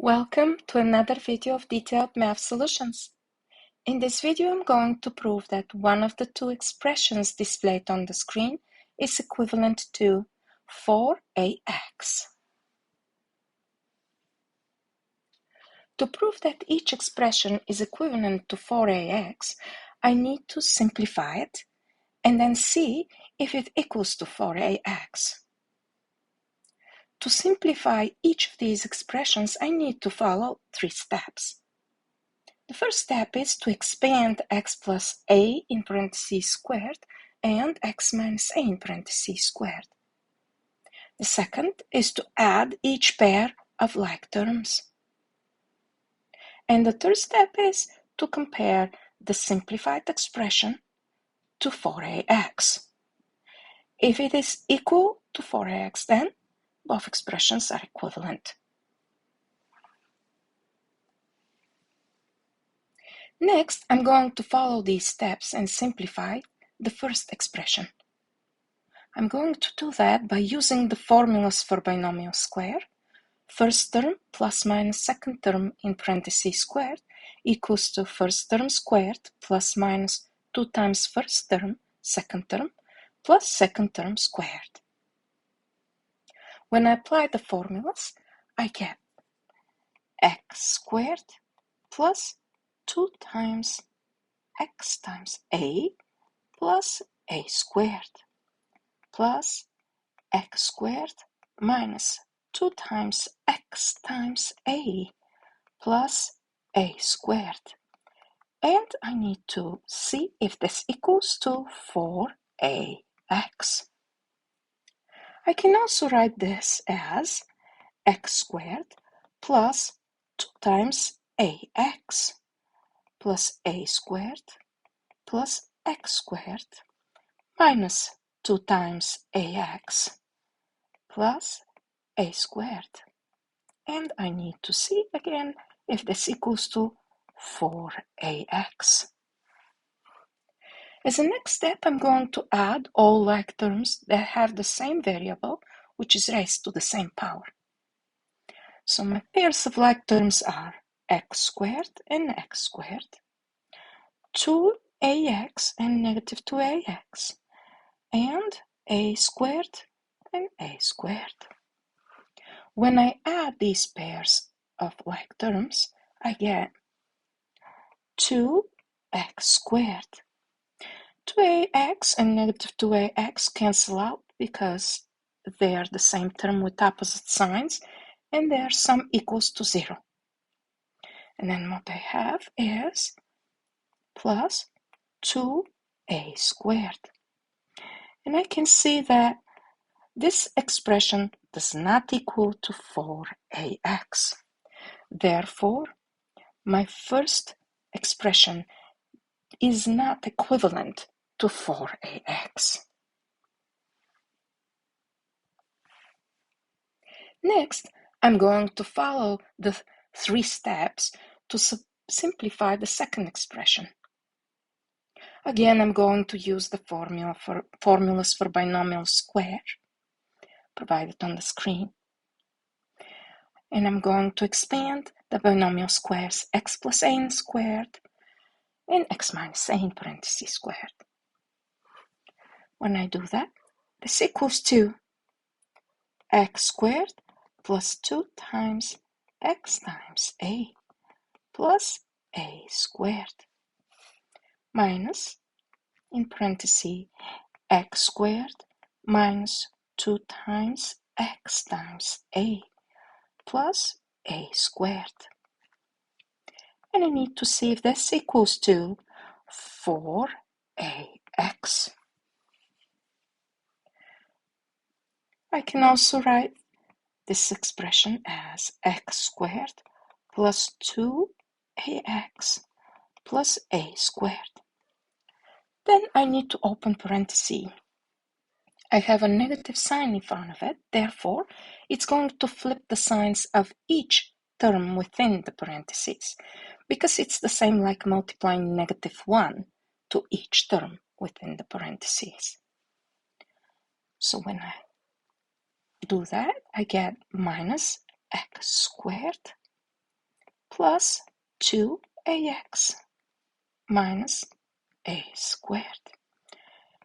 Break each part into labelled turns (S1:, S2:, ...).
S1: Welcome to another video of detailed math solutions. In this video, I'm going to prove that one of the two expressions displayed on the screen is equivalent to 4ax. To prove that each expression is equivalent to 4ax, I need to simplify it and then see if it equals to 4ax. To simplify each of these expressions, I need to follow three steps. The first step is to expand x plus a in parentheses squared and x minus a in parentheses squared. The second is to add each pair of like terms. And the third step is to compare the simplified expression to 4ax. If it is equal to 4ax, then both expressions are equivalent. Next, I'm going to follow these steps and simplify the first expression. I'm going to do that by using the formulas for binomial square. First term plus minus second term in parentheses squared equals to first term squared plus minus 2 times first term, second term, plus second term squared. When I apply the formulas, I get x squared plus 2 times x times a plus a squared plus x squared minus 2 times x times a plus a squared. And I need to see if this equals to 4ax. I can also write this as x squared plus 2 times ax plus a squared plus x squared minus 2 times ax plus a squared. And I need to see again if this equals to 4ax. As a next step, I'm going to add all like terms that have the same variable, which is raised to the same power. So my pairs of like terms are x squared and x squared, 2ax and negative 2ax, and a squared and a squared. When I add these pairs of like terms, I get 2x squared. 2ax and negative 2ax cancel out because they are the same term with opposite signs and their sum equals to 0. And then what I have is plus 2a squared. And I can see that this expression does not equal to 4ax. Therefore, my first expression is not equivalent to 4ax. Next, I'm going to follow the three steps to simplify the second expression. Again, I'm going to use the formulas for binomial square provided on the screen. And I'm going to expand the binomial squares x plus a squared and x minus a in parentheses squared. When I do that, this equals to x squared plus 2 times x times a plus a squared minus, in parentheses, x squared minus 2 times x times a plus a squared. And I need to see if this equals to 4ax. I can also write this expression as x squared plus 2ax plus a squared. Then I need to open parentheses. I have a negative sign in front of it, therefore it's going to flip the signs of each term within the parentheses, because it's the same like multiplying negative 1 to each term within the parentheses. So when I do that, I get minus x squared plus 2ax minus a squared.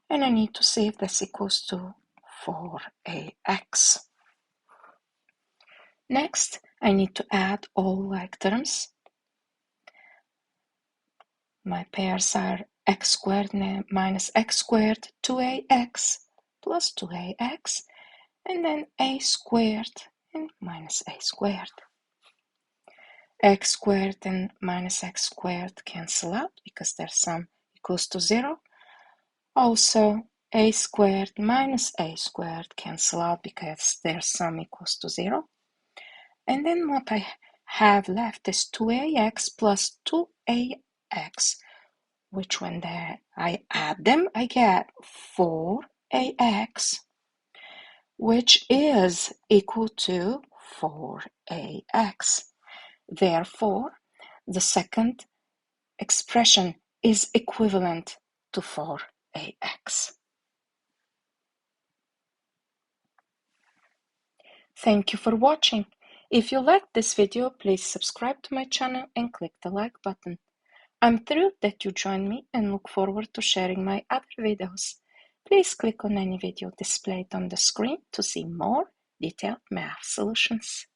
S1: And I need to see if this equals to 4ax. Next, I need to add all like terms. My pairs are x squared minus x squared, 2ax plus 2ax, and then a squared and minus a squared. X squared and minus x squared cancel out because their sum equals to 0. Also, a squared minus a squared cancel out because their sum equals to 0. And then what I have left is 2ax plus 2ax, which when I add them, I get 4ax, which is equal to 4ax. Therefore, the second expression is equivalent to 4ax. Thank you for watching. If you liked this video, please subscribe to my channel and click the like button. I'm thrilled that you joined me and look forward to sharing my other videos. Please click on any video displayed on the screen to see more detailed math solutions.